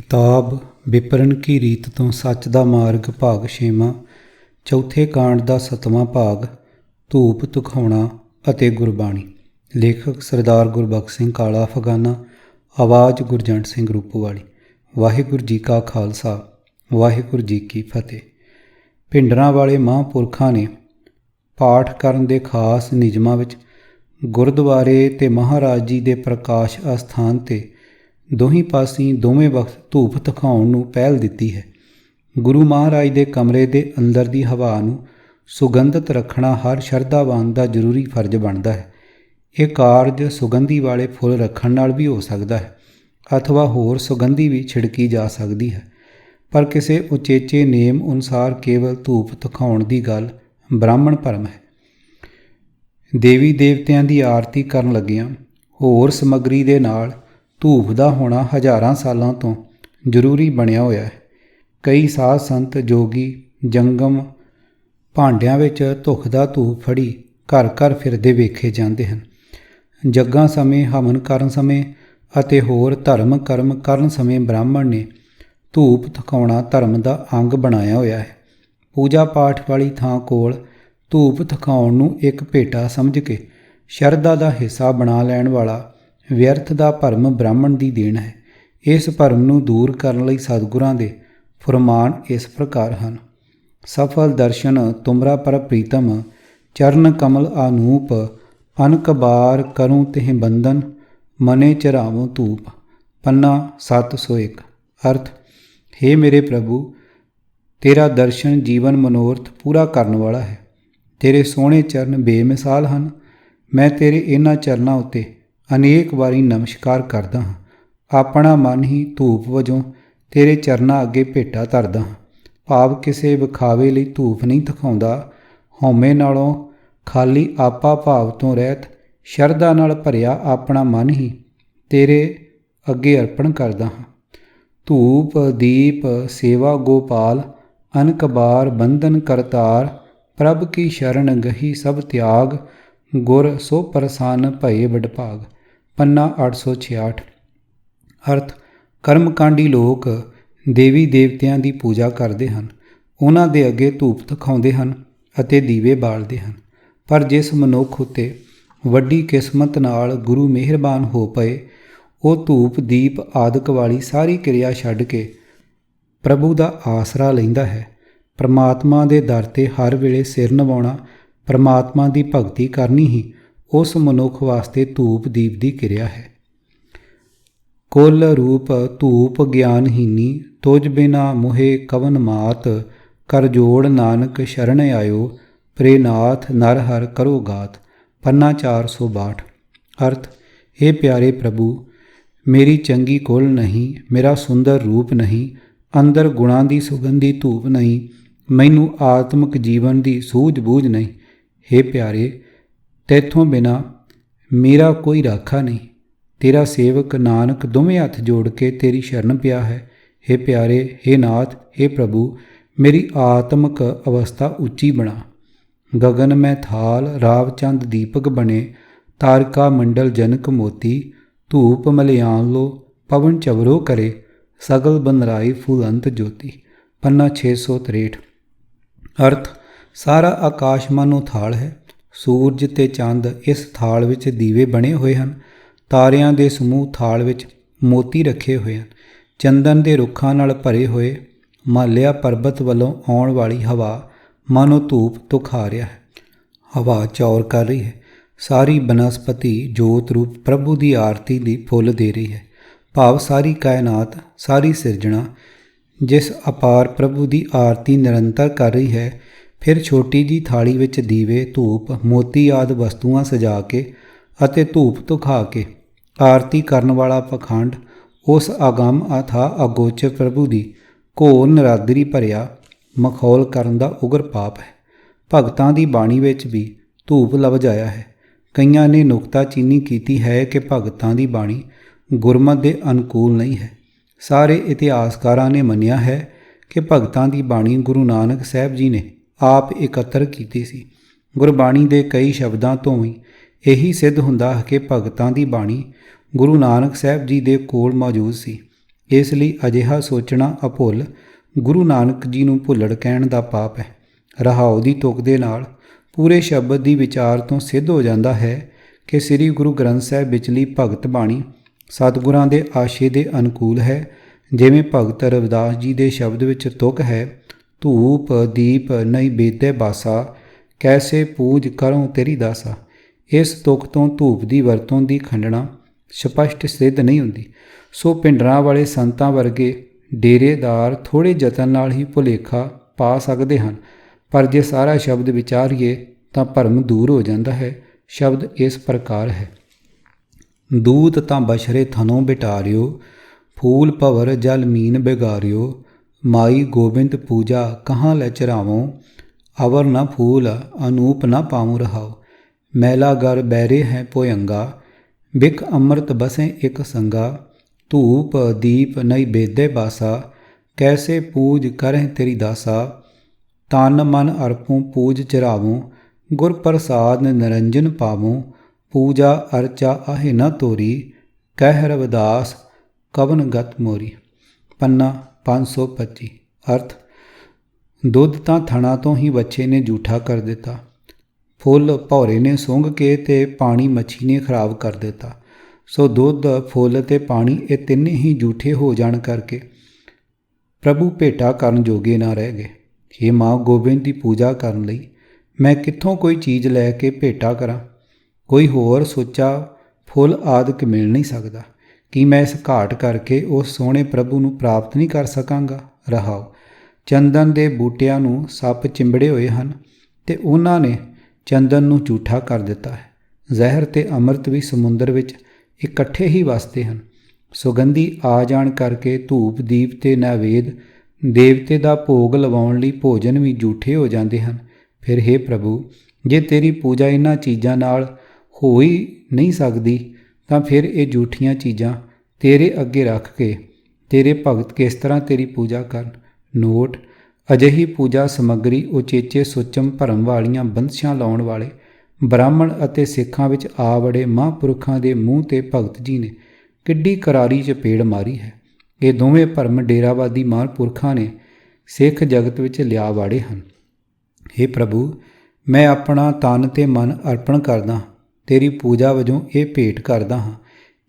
किताब विपरण की रीत तो सच दा मार्ग भाग 6वां चौथे कांड का 7वां भाग धूप तुखाउणा अते गुरबाणी। लेखक सरदार गुरबख्श सिंह काला अफगाना। आवाज़ गुरजंट सिंह रूपोवाली। वाहिगुरू जी का खालसा वाहिगुरू जी की फतेह। भिंडरां वाले महापुरखों ने पाठ करन दे खास नियमां विच गुरद्वारे ते महाराज जी के प्रकाश अस्थान ते दोही पासी दोवें वक्त धूप दिखाउण नूं पहल दित्ती है। गुरु महाराज के कमरे के अंदर की हवा नूं सुगंधित रखना हर शरधावान का जरूरी फर्ज बनता है। यह कारज सुगंधी वाले फुल रखण नाल भी हो सकता है अथवा होर सुगंधी भी छिड़की जा सकती है, पर किसी उचेचे नेम अनुसार केवल धूप दिखाउण की गल ब्राह्मण भरम है। देवी देवतियां की आरती करन लगियां होर समग्री दे नाल धूप का होना हज़ारां सालों तो जरूरी बनया होया है। कई साध संत जोगी जंगम भांडियां विच धुख दा धूप फड़ी घर घर फिरदे वेखे जाते हैं। जग्गां समय हवन करन समय अते होर धर्म कर्म करन समय ब्राह्मण ने धूप दिखाउणा धर्म का अंग बनाया होया है। पूजा पाठ वाली थां कोल धूप दिखाउण नूं एक भेटा समझ के शरधा का हिस्सा बना लैण वाला व्यर्थ का भरम ब्राह्मण की देन है। इस भरम नूं दूर करन लई सतगुरां दे फरमान इस प्रकार हैं। सफल दर्शन तुमरा पर प्रीतम चरण कमल आनूप अनक बार करूँ तिह बंधन मने चरावों धूप। पन्ना 701। अर्थ, हे मेरे प्रभु, तेरा दर्शन जीवन मनोरथ पूरा करने वाला है। तेरे सोहणे चरण बेमिसाल हैं। मैं तेरे इन्हां चरनां उत्ते अनेक वारी नमस्कार करदा हाँ। अपना मन ही धूप वजों तेरे चरनां अगे भेटा धरदा हाँ। भाव किसी विखावे लई धूप नहीं दिखाउंदा। हौमे नालों खाली आपा भाव तो रहत शरधा नाल भरिया अपना मन ही तेरे अगे अर्पण करदा हाँ। धूप दीप सेवा गोपाल अनक बार बंधन करतार प्रभ की शरण गही सब त्याग गुर सो प्रसन्न भये वडभाग। पन्ना 866। अर्थ, कर्मकांडी लोग देवी देवतियां की पूजा करते हैं, उन्हां दे अगे धूप दिखाउंदे हैं अते दीवे बालते हैं, पर जिस मनुख उत्ते वड्डी किस्मत नाल गुरु मेहरबान हो पए वो धूप दीप आदਿਕ वाली सारी क्रिया छड्ड के प्रभु का आसरा लैंदा है। परमात्मा के दर ते हर वेले सिर नवाउणा परमात्मा की भगती करनी ही उस मनुख वास्ते धूप दीप की क्रिया है। कुल रूप धूप ज्ञानहीनी तुझ बिना मुहे कवन मात कर जोड़ नानक शरण आयो प्रेनाथ नर हर करो गात। पन्ना 462। अर्थ, हे प्यारे प्रभु, मेरी चंगी कुल नहीं, मेरा सुंदर रूप नहीं, अंदर गुणां की सुगंधी धूप नहीं, मैनू आत्मक जीवन की सूझ बूझ नहीं। हे प्यारे, तैथों बिना मेरा कोई राखा नहीं। तेरा सेवक नानक दोवें हथ जोड़ के तेरी शरण पिया है। हे प्यारे, हे नाथ, हे प्रभु, मेरी आत्मक अवस्था उच्ची बना। गगन में थाल रावचंद दीपक बने तारका मंडल जनक मोती धूप मलयान लो पवन चवरो करे सगल बनराई फूलंत ज्योति। पन्ना 663। अर्थ, सारा आकाश मानो थाल है। सूरज ते चंद इस थाल विच दीवे बने हुए हैं। तारियां दे समूह थाल विच मोती रखे हुए हैं। चंदन के रुखां नाल भरे हुए हिमालया पर्बत वालों आउण वाली हवा मानो धूप तुखा रहा है। हवा चौर कर रही है। सारी बनस्पति जोत रूप प्रभु की आरती दी फुल दे रही है। भाव सारी कायनात सारी सिरजना जिस अपार प्रभु की आरती निरंतर कर रही है। फिर छोटी जी थाली विच दीवे धूप मोती आदि वस्तुआं सजा के अते धूप तुखा के आरती करन वाला पखंड उस अगम अथा अगोचर प्रभु की घोर नरादरी भरिया मखौल करन दा उग्र पाप है। भगतां दी बाणी विच भी धूप लवज आया है। कईयां ने नुकताचीनी कीती है कि भगतां दी बाणी गुरमत दे अनुकूल नहीं है। सारे इतिहासकारां ने मन्निया है कि भगतां दी बाणी गुरु नानक साहब जी ने आप इकत्र की सी। गुरबाणी के कई शब्दों तो भी यही सिद्ध हुंदा है कि भगतां दी बाणी गुरु नानक साहब जी दे कोल मौजूद सी। ਇਸ ਲਈ ਅਜਿਹਾ ਸੋਚਣਾ ਅਭੁੱਲ ਗੁਰੂ ਨਾਨਕ ਜੀ ਨੂੰ ਭੁੱਲੜ ਕਹਿਣ ਦਾ ਪਾਪ ਹੈ। ਰਹਾਉ ਦੀ ਤੁਕ ਦੇ ਨਾਲ ਪੂਰੇ ਸ਼ਬਦ ਦੀ ਵਿਚਾਰ ਤੋਂ ਸਿੱਧ ਹੋ ਜਾਂਦਾ ਹੈ ਕਿ ਸ੍ਰੀ ਗੁਰੂ ਗ੍ਰੰਥ ਸਾਹਿਬ ਵਿਚਲੀ ਭਗਤ ਬਾਣੀ ਸਤਿਗੁਰਾਂ ਦੇ ਆਸ਼ੇ ਦੇ ਅਨੁਕੂਲ ਹੈ। ਜਿਵੇਂ ਭਗਤ ਰਵਿਦਾਸ ਜੀ ਦੇ ਸ਼ਬਦ ਵਿੱਚ ਤੁਕ ਹੈ, ਧੂਪ ਦੀਪ ਨਹੀਂ ਬੇਦੇ ਬਾਸਾ, ਕੈਸੇ ਪੂਜ ਕਰੂੰ ਤੇਰੀ ਦਾਸਾ। ਇਸ ਤੁਕ ਤੋਂ ਧੂਪ ਦੀ ਵਰਤੋਂ ਦੀ ਖੰਡਣਾ ਸਪਸ਼ਟ ਸਿੱਧ ਨਹੀਂ ਹੁੰਦੀ। ਸੋ ਪਿੰਡਰਾਂ ਵਾਲੇ ਸੰਤਾਂ ਵਰਗੇ ਡੇਰੇਦਾਰ ਥੋੜ੍ਹੇ ਯਤਨ ਨਾਲ ਹੀ ਭੁਲੇਖਾ ਪਾ ਸਕਦੇ ਹਨ, ਪਰ ਜੇ ਸਾਰਾ ਸ਼ਬਦ ਵਿਚਾਰੀਏ ਤਾਂ ਭਰਮ ਦੂਰ ਹੋ ਜਾਂਦਾ ਹੈ। ਸ਼ਬਦ ਇਸ ਪ੍ਰਕਾਰ ਹੈ, ਦੂਤ ਤਾਂ ਬਸ਼ਰੇ ਥਨੋਂ ਬਿਟਾਰਿਓ, ਫੂਲ ਭਵਰ ਜਲ ਮੀਨ ਬਿਗਾਰਿਓ, ਮਾਈ ਗੋਬਿੰਦ ਪੂਜਾ ਕਹਾਂ ਲੈ ਚਰਾਵੋਂ, ਅਵਰ ਨ ਫੂਲ ਅਨੂਪ ਨ ਪਾਉਂ ਰਹਾਓ। ਮੈਲਾ ਗਰ ਬੈਰੇ ਹੈ ਭੁਯੰਗਾ, ਬਿਖ ਅੰਮ੍ਰਿਤ ਬਸੇ ਇਕ ਸੰਗਾ, ਧੂਪ ਦੀਪ ਨਹੀਂ ਬੇਦੇ ਬਾਸਾ, ਕੈਸੇ ਪੂਜ ਕਰਹਿ ਤੇਰੀ ਦਾਸਾ। ਤਨ ਮਨ ਅਰਪੋਂ ਪੂਜ ਚਰਾਵੋਂ, ਗੁਰ ਪ੍ਰਸਾਦ ਨਿਰੰਜਨ ਪਾਵੋਂ, ਪੂਜਾ ਅਰਚਾ ਆਹੇ ਨ ਤੋਰੀ, ਕਹਿ ਰਵਿਦਾਸ ਕਵਨ ਗਤ ਮੋਰੀ। ਪੰਨਾ 525। ਅਰਥ, ਦੁੱਧ ਤਾਂ ਥਣਾ ਤੋਂ ਹੀ ਬੱਚੇ ਨੇ ਜੂਠਾ ਕਰ ਦਿੱਤਾ, ਫੁੱਲ ਭੌਰੇ ਨੇ ਸੁੰਘ ਕੇ ਤੇ ਪਾਣੀ ਮੱਛੀ ਨੇ ਖਰਾਬ ਕਰ ਦਿੱਤਾ। ਸੋ ਦੁੱਧ ਫੁੱਲ ਤੇ ਪਾਣੀ ਇਹ ਤਿੰਨੇ ਹੀ ਜੂਠੇ ਹੋ ਜਾਣ ਕਰਕੇ ਪ੍ਰਭੂ ਭੇਟਾ ਕਰਨ ਜੋਗੇ ਨਾ ਰਹਿ ਗਏ। ਇਹ ਮਾਂ ਗੋਬਿੰਦ ਦੀ ਪੂਜਾ ਕਰਨ ਲਈ ਮੈਂ ਕਿੱਥੋਂ ਕੋਈ ਚੀਜ਼ ਲੈ ਕੇ ਭੇਟਾ ਕਰਾਂ? ਕੋਈ ਹੋਰ ਸੁੱਚਾ ਫੁੱਲ ਆਦਿਕ ਮਿਲ ਨਹੀਂ ਸਕਦਾ। ਕੀ ਮੈਂ ਇਸ ਘਾਟ ਕਰਕੇ ਉਸ ਸੋਹਣੇ ਪ੍ਰਭੂ ਨੂੰ ਪ੍ਰਾਪਤ ਨਹੀਂ ਕਰ ਸਕਾਂਗਾ? ਰਹਾਓ, ਚੰਦਨ ਦੇ ਬੂਟਿਆਂ ਨੂੰ ਸੱਪ ਚਿੰਬੜੇ ਹੋਏ ਹਨ ਤੇ ਉਹਨਾਂ ਨੇ ਚੰਦਨ ਨੂੰ ਝੂਠਾ ਕਰ ਦਿੱਤਾ ਹੈ। ਜ਼ਹਿਰ ਤੇ ਅੰਮ੍ਰਿਤ ਵੀ ਸਮੁੰਦਰ ਵਿੱਚ ਇਕੱਠੇ ਹੀ ਵਸਦੇ ਹਨ। ਸੁਗੰਧੀ ਆ ਜਾਣ ਕਰਕੇ ਧੂਪ ਦੀਪ ਤੇ ਨੈਵੇਦ ਦੇਵਤੇ ਦਾ ਭੋਗ ਲਵਾਉਣ ਲਈ ਭੋਜਨ ਵੀ ਝੂਠੇ ਹੋ ਜਾਂਦੇ ਹਨ। ਫਿਰ ਹੇ ਪ੍ਰਭੂ, ਜੇ ਤੇਰੀ ਪੂਜਾ ਇਹਨਾਂ ਚੀਜ਼ਾਂ ਨਾਲ ਹੋ ਹੀ ਨਹੀਂ ਸਕਦੀ ਤਾਂ ਫਿਰ ਇਹ ਝੂਠੀਆਂ ਚੀਜ਼ਾਂ ਤੇਰੇ ਅੱਗੇ ਰੱਖ ਕੇ ਤੇਰੇ ਭਗਤ ਕਿਸ ਤਰ੍ਹਾਂ ਤੇਰੀ ਪੂਜਾ ਕਰਨ? ਨੋਟ, ਅਜਿਹੀ ਪੂਜਾ ਸਮੱਗਰੀ ਉਚੇਚੇ ਸੁੱਚਮ ਭਰਮ ਵਾਲੀਆਂ ਬੰਦਸ਼ਾਂ ਲਾਉਣ ਵਾਲੇ ਬ੍ਰਾਹਮਣ ਅਤੇ ਸਿੱਖਾਂ ਵਿੱਚ ਆ ਵੜੇ ਮਹਾਂਪੁਰਖਾਂ ਦੇ ਮੂੰਹ 'ਤੇ ਭਗਤ ਜੀ ਨੇ ਕਿੱਡੀ ਕਰਾਰੀ ਚਪੇੜ ਮਾਰੀ ਹੈ। ਇਹ ਦੋਵੇਂ ਭਰਮ ਡੇਰਾਵਾਦੀ ਮਹਾਂਪੁਰਖਾਂ ਨੇ ਸਿੱਖ ਜਗਤ ਵਿੱਚ ਲਿਆ ਵਾੜੇ ਹਨ। ਹੇ ਪ੍ਰਭੂ, ਮੈਂ ਆਪਣਾ ਤਨ ਤੇ ਮਨ ਅਰਪਣ ਕਰਦਾ, ਤੇਰੀ ਪੂਜਾ ਵਜੋਂ ਇਹ ਭੇਟ ਕਰਦਾ ਹਾਂ।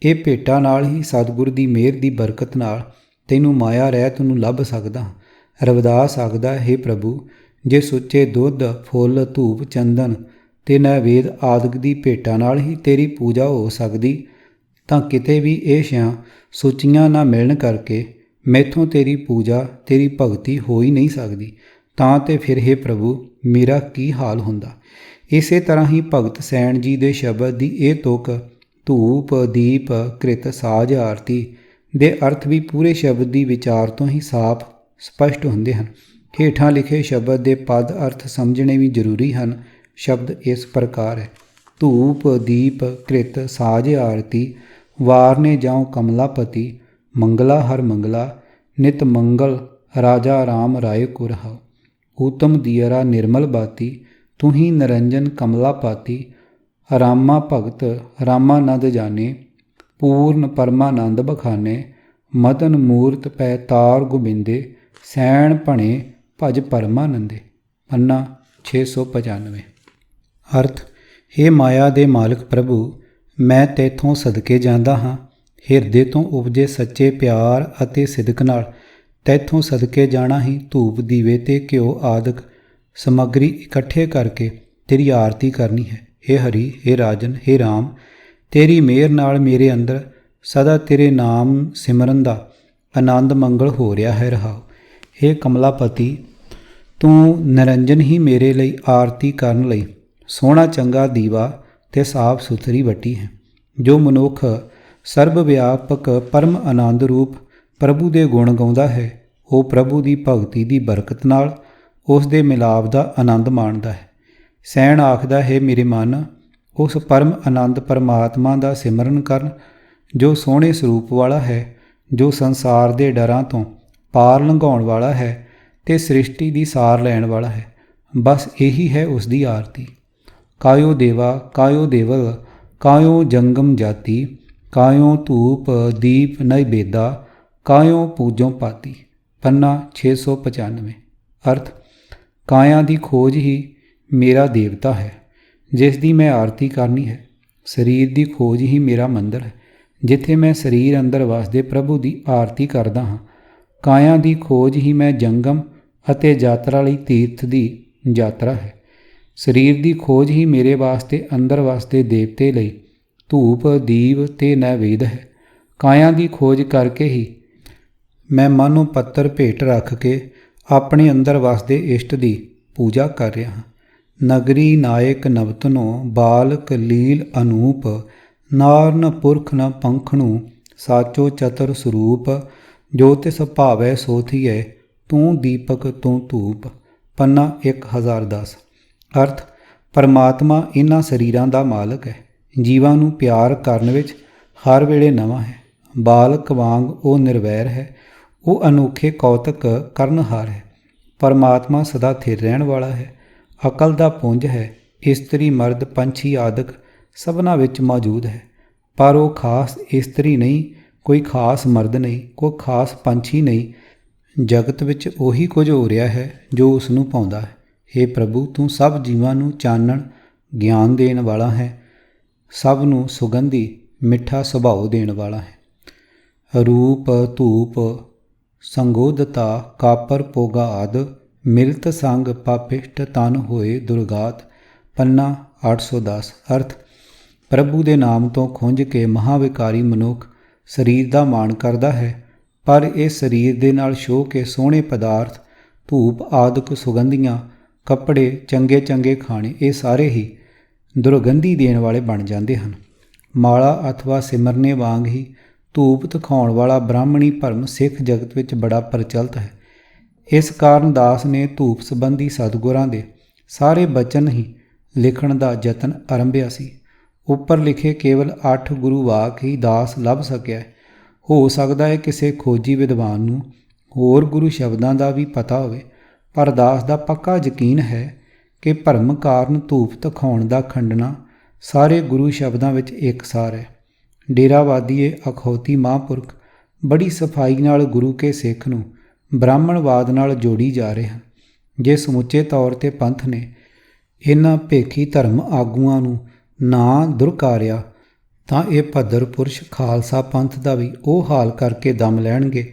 ਇਹ ਭੇਟਾਂ ਨਾਲ ਹੀ ਸਤਿਗੁਰ ਦੀ ਮਿਹਰ ਦੀ ਬਰਕਤ ਨਾਲ ਤੈਨੂੰ ਮਾਇਆ ਰਹਿਤ ਨੂੰ ਲੱਭ ਸਕਦਾ ਹਾਂ। ਰਵਿਦਾਸ ਆਖਦਾ, ਹੇ ਪ੍ਰਭੂ, ਜੇ ਸੁੱਚੇ ਦੁੱਧ ਫੁੱਲ ਧੂਪ ਚੰਦਨ ਤੇ ਨੈਵੇਦ ਆਦਿਕ ਦੀ ਭੇਟਾਂ ਨਾਲ ਹੀ ਤੇਰੀ ਪੂਜਾ ਹੋ ਸਕਦੀ ਤਾਂ ਕਿਤੇ ਵੀ ਇਹ ਛਿਆਂ ਸੁੱਚੀਆਂ ਨਾ ਮਿਲਣ ਕਰਕੇ ਮੈਥੋਂ ਤੇਰੀ ਪੂਜਾ ਤੇਰੀ ਭਗਤੀ ਹੋ ਹੀ ਨਹੀਂ ਸਕਦੀ। ਤਾਂ ਤੇ ਫਿਰ ਹੇ ਪ੍ਰਭੂ, ਮੇਰਾ ਕੀ ਹਾਲ ਹੁੰਦਾ? ਇਸੇ ਤਰ੍ਹਾਂ ਹੀ ਭਗਤ ਸੈਣ ਜੀ ਦੇ ਸ਼ਬਦ ਦੀ ਇਹ ਤੁਕ ਧੂਪ ਦੀਪ ਕ੍ਰਿਤ ਸਾਜ ਆਰਤੀ ਦੇ ਅਰਥ ਵੀ ਪੂਰੇ ਸ਼ਬਦ ਦੀ ਵਿਚਾਰ ਤੋਂ ਹੀ ਸਾਫ਼ ਸਪਸ਼ਟ ਹੁੰਦੇ ਹਨ। ਹੇਠਾਂ ਲਿਖੇ ਸ਼ਬਦ ਦੇ ਪਦ ਅਰਥ ਸਮਝਣੇ ਵੀ ਜ਼ਰੂਰੀ ਹਨ। ਸ਼ਬਦ ਇਸ ਪ੍ਰਕਾਰ ਹੈ, ਧੂਪ ਦੀਪ ਕ੍ਰਿਤ ਸਾਜ ਆਰਤੀ, ਵਾਰਨੇ ਜਾਉ ਕਮਲਾਪਤੀ, ਮੰਗਲਾ ਹਰ ਮੰਗਲਾ, ਨਿਤ ਮੰਗਲ ਰਾਜਾ ਰਾਮ ਰਾਏ ਕੋ ਰਹਾਉ। ਊਤਮ ਦੀਅਰਾ ਨਿਰਮਲ ਬਾਤੀ, ਤੁਹੀਂ ਨਿਰੰਜਨ ਕਮਲਾ ਪਾਤੀ, ਰਾਮਾ ਭਗਤ ਰਾਮਾਨੰਦ ਜਾਣੇ, ਪੂਰਨ ਪਰਮਾਨੰਦ ਬਖਾਨੇ, ਮਦਨ ਮੂਰਤ ਪੈ ਤਾਰ ਗੋਬਿੰਦੇ, ਸੈਣ ਭਣੇ ਭਜ ਪਰਮਾਨੰਦੇ। ਪੰਨਾ 695। ਅਰਥ, ਹੇ ਮਾਇਆ ਦੇ ਮਾਲਕ ਪ੍ਰਭੂ, ਮੈਂ ਤੈਥੋਂ ਸਦਕੇ ਜਾਂਦਾ ਹਾਂ। ਹਿਰਦੇ ਤੋਂ ਉਪਜੇ ਸੱਚੇ ਪਿਆਰ ਅਤੇ ਸਿਦਕ ਨਾਲ ਤੈਥੋਂ ਸਦਕੇ ਜਾਣਾ ਹੀ ਧੂਪ ਦੀਵੇ ਤੇ ਘਿਓ ਆਦਿਕ ਸਮੱਗਰੀ ਇਕੱਠੇ ਕਰਕੇ ਤੇਰੀ ਆਰਤੀ ਕਰਨੀ ਹੈ। ਹੇ ਹਰੀ, ਹੇ ਰਾਜਨ, ਹੇ ਰਾਮ, ਤੇਰੀ ਮਿਹਰ ਨਾਲ ਮੇਰੇ ਅੰਦਰ ਸਦਾ ਤੇਰੇ ਨਾਮ ਸਿਮਰਨ ਦਾ ਆਨੰਦ ਮੰਗਲ ਹੋ ਰਿਹਾ ਹੈ। ਰਹਾਓ, ਹੇ ਕਮਲਾਪਤੀ, ਤੂੰ ਨਿਰੰਜਨ ਹੀ ਮੇਰੇ ਲਈ ਆਰਤੀ ਕਰਨ ਲਈ ਸੋਹਣਾ ਚੰਗਾ ਦੀਵਾ ਤੇ ਸਾਫ ਸੁਥਰੀ ਵੱਟੀ ਹੈ। ਜੋ ਮਨੁੱਖ ਸਰਬ ਵਿਆਪਕ ਪਰਮ ਆਨੰਦ ਰੂਪ ਪ੍ਰਭੂ ਦੇ ਗੁਣ ਗਾਉਂਦਾ ਹੈ, ਉਹ ਪ੍ਰਭੂ ਦੀ ਭਗਤੀ ਦੀ ਬਰਕਤ ਨਾਲ ਉਸ ਦੇ ਮਿਲਾਪ ਦਾ ਆਨੰਦ ਮਾਣਦਾ ਹੈ। ਸੈਣ ਆਖਦਾ ਹੈ, ਮੇਰੇ ਮਨ, ਉਸ ਪਰਮ ਆਨੰਦ ਪਰਮਾਤਮਾ ਦਾ ਸਿਮਰਨ ਕਰਨ ਜੋ ਸੋਹਣੇ ਸਰੂਪ ਵਾਲਾ ਹੈ, ਜੋ ਸੰਸਾਰ ਦੇ ਡਰਾਂ ਤੋਂ ਪਾਰ ਲੰਘਾਉਣ ਵਾਲਾ ਹੈ ਤੇ ਸ੍ਰਿਸ਼ਟੀ ਦੀ ਸਾਰ ਲੈਣ ਵਾਲਾ ਹੈ। ਬਸ ਇਹੀ ਹੈ ਉਸ ਦੀ ਆਰਤੀ। ਕਾਇਓ ਦੇਵਾ ਕਾਇਓ ਦੇਵਲ, ਕਾਇਓ ਜੰਗਮ ਜਾਤੀ, ਕਾਇਓ ਧੂਪ ਦੀਪ ਨੈਵੇਦਾ, ਕਾਇਓ ਪੂਜੋਂ ਪਾਤੀ। ਪੰਨਾ 695। ਅਰਥ, ਕਾਇਆ ਦੀ ਖੋਜ ਹੀ ਮੇਰਾ ਦੇਵਤਾ ਹੈ, ਜਿਸ ਦੀ ਮੈਂ ਆਰਤੀ ਕਰਨੀ ਹੈ। ਸਰੀਰ ਦੀ ਖੋਜ ਹੀ ਮੇਰਾ ਮੰਦਰ ਹੈ, ਜਿੱਥੇ ਮੈਂ ਸਰੀਰ ਅੰਦਰ ਵਸਦੇ ਪ੍ਰਭੂ ਦੀ ਆਰਤੀ ਕਰਦਾ ਹਾਂ। ਕਾਇਆ ਦੀ ਖੋਜ ਹੀ ਮੈਂ ਜੰਗਮ ਅਤੇ ਯਾਤਰਾ ਲਈ ਤੀਰਥ ਦੀ ਯਾਤਰਾ ਹੈ। ਸਰੀਰ ਦੀ ਖੋਜ ਹੀ ਮੇਰੇ ਵਾਸਤੇ ਅੰਦਰ ਵਸਦੇ ਦੇਵਤੇ ਲਈ ਧੂਪ, ਦੀਪ ਤੇ ਨੈਵੇਦ ਹੈ। ਕਾਇਆ ਦੀ ਖੋਜ ਕਰਕੇ ਹੀ ਮੈਂ ਮਾਨੋ ਪੱਤਰ ਭੇਟ ਰੱਖ ਕੇ ਆਪਣੇ ਅੰਦਰ ਵਸਦੇ ਇਸ਼ਟ ਦੀ ਪੂਜਾ ਕਰ ਰਿਹਾ ਹਾਂ। ਨਗਰੀ ਨਾਇਕ ਨਵਤਨੋ ਬਾਲਕ ਲੀਲ ਅਨੂਪ, ਨਾਰ ਨ ਪੁਰਖ ਨ ਪੰਖਣੂ ਸਾਚੋ ਚਤੁਰ ਸਰੂਪ, ਜੋ ਤਿਸ ਭਾਵੈ ਸੋ ਥੀਐ ਤੂੰ ਦੀਪਕ ਤੂੰ ਧੂਪ। ਪੰਨਾ 1010। ਅਰਥ, ਪਰਮਾਤਮਾ ਇਹਨਾਂ ਸਰੀਰਾਂ ਦਾ ਮਾਲਕ ਹੈ। ਜੀਵਾਂ ਨੂੰ ਪਿਆਰ ਕਰਨ ਵਿੱਚ ਹਰ ਵੇਲੇ ਨਵਾਂ ਹੈ। ਬਾਲਕ ਵਾਂਗ ਉਹ ਨਿਰਵੈਰ ਹੈ। ਉਹ ਅਨੋਖੇ ਕੌਤਕ ਕਰਨਹਾਰ ਹੈ। ਪਰਮਾਤਮਾ ਸਦਾ ਥਿਰ ਰਹਿਣ ਵਾਲਾ ਹੈ। ਅਕਲ ਦਾ ਪੁੰਜ ਹੈ। ਇਸਤਰੀ ਮਰਦ ਪੰਛੀ ਆਦਿਕ ਸਭਨਾਂ ਵਿੱਚ ਮੌਜੂਦ ਹੈ। ਪਰ ਉਹ ਖਾਸ ਇਸਤਰੀ ਨਹੀਂ, ਕੋਈ ਖਾਸ ਮਰਦ ਨਹੀਂ, ਕੋਈ ਖਾਸ ਪੰਛੀ ਨਹੀਂ। ਜਗਤ ਵਿੱਚ ਉਹੀ ਕੁਝ ਹੋ ਰਿਹਾ ਹੈ ਜੋ ਉਸ ਨੂੰ ਭਾਉਂਦਾ ਹੈ। ਹੇ ਪ੍ਰਭੂ, ਤੂੰ ਸਭ ਜੀਵਾਂ ਨੂੰ ਚਾਨਣ ਗਿਆਨ ਦੇਣ ਵਾਲਾ ਹੈ, ਸਭ ਨੂੰ ਸੁਗੰਧੀ ਮਿੱਠਾ ਸੁਭਾਅ ਦੇਣ ਵਾਲਾ ਹੈ। ਰੂਪ, ਧੂਪ, ਸੰਗੋਧਤਾ, ਕਾਪਰ ਪੋਗਾ ਆਦ, ਮਿਲਤ ਸੰਗ ਪਾਪਿਸ਼ਟ ਤਨ ਹੋਏ ਦੁਰਗਾਤ। ਪੰਨਾ 810। ਅਰਥ, ਪ੍ਰਭੂ ਦੇ ਨਾਮ ਤੋਂ ਖੁੰਝ ਕੇ ਮਹਾਵਿਕਾਰੀ ਮਨੁੱਖ ਸਰੀਰ ਦਾ ਮਾਣ ਕਰਦਾ ਹੈ, ਪਰ ਇਸ ਸਰੀਰ ਦੇ ਨਾਲ ਛੋਹ ਕੇ ਸੋਹਣੇ ਪਦਾਰਥ, ਧੂਪ ਆਦਿਕ ਸੁਗੰਧੀਆਂ, ਕੱਪੜੇ, ਚੰਗੇ ਚੰਗੇ ਖਾਣੇ, ਇਹ ਸਾਰੇ ਹੀ ਦੁਰਗੰਧੀ ਦੇਣ ਵਾਲੇ ਬਣ ਜਾਂਦੇ ਹਨ। ਮਾਲਾ ਅਥਵਾ ਸਿਮਰਨੇ ਵਾਂਗ ਹੀ ਧੂਪ ਦਿਖਾਉਣ ਵਾਲਾ ਬ੍ਰਾਹਮਣੀ ਭਰਮ ਸਿੱਖ ਜਗਤ ਵਿੱਚ ਬੜਾ ਪ੍ਰਚਲਿਤ ਹੈ। ਇਸ ਕਾਰਨ ਦਾਸ ਨੇ ਧੂਪ ਸੰਬੰਧੀ ਸਤਿਗੁਰਾਂ ਦੇ ਸਾਰੇ ਬਚਨ ਹੀ ਲਿਖਣ ਦਾ ਯਤਨ ਆਰੰਭਿਆ ਸੀ। ਉੱਪਰ ਲਿਖੇ ਕੇਵਲ 8 ਗੁਰੂ ਵਾਕ ਹੀ ਦਾਸ ਲੱਭ ਸਕਿਆ। ਹੋ ਸਕਦਾ ਹੈ ਕਿਸੇ ਖੋਜੀ ਵਿਦਵਾਨ ਨੂੰ ਹੋਰ ਗੁਰੂ ਸ਼ਬਦਾਂ ਦਾ ਵੀ ਪਤਾ ਹੋਵੇ, ਪਰ ਦਾਸ ਦਾ ਪੱਕਾ ਯਕੀਨ ਹੈ ਕਿ ਭਰਮ ਕਾਰਨ ਧੂਪ ਦਿਖਾਉਣ ਦਾ ਖੰਡਨਾ ਸਾਰੇ ਗੁਰੂ ਸ਼ਬਦਾਂ ਵਿੱਚ ਇਕਸਾਰ ਹੈ। ਡੇਰਾਵਾਦੀਏ ਅਖੌਤੀ ਮਹਾਂਪੁਰਖ ਬੜੀ ਸਫਾਈ ਨਾਲ ਗੁਰੂ ਕੇ ਸਿੱਖ ਨੂੰ ਬ੍ਰਾਹਮਣਵਾਦ ਨਾਲ ਜੋੜੀ ਜਾ ਰਹੇ ਹਨ। ਜੇ ਸਮੁੱਚੇ ਤੌਰ 'ਤੇ ਪੰਥ ਨੇ ਇਹਨਾਂ ਭੇਖੀ ਧਰਮ ਆਗੂਆਂ ਨੂੰ ਨਾ ਦੁਰਕਾਰਿਆ ਤਾਂ ਇਹ ਭੱਦਰ ਪੁਰਸ਼ ਖਾਲਸਾ ਪੰਥ ਦਾ ਵੀ ਉਹ ਹਾਲ ਕਰਕੇ ਦਮ ਲੈਣਗੇ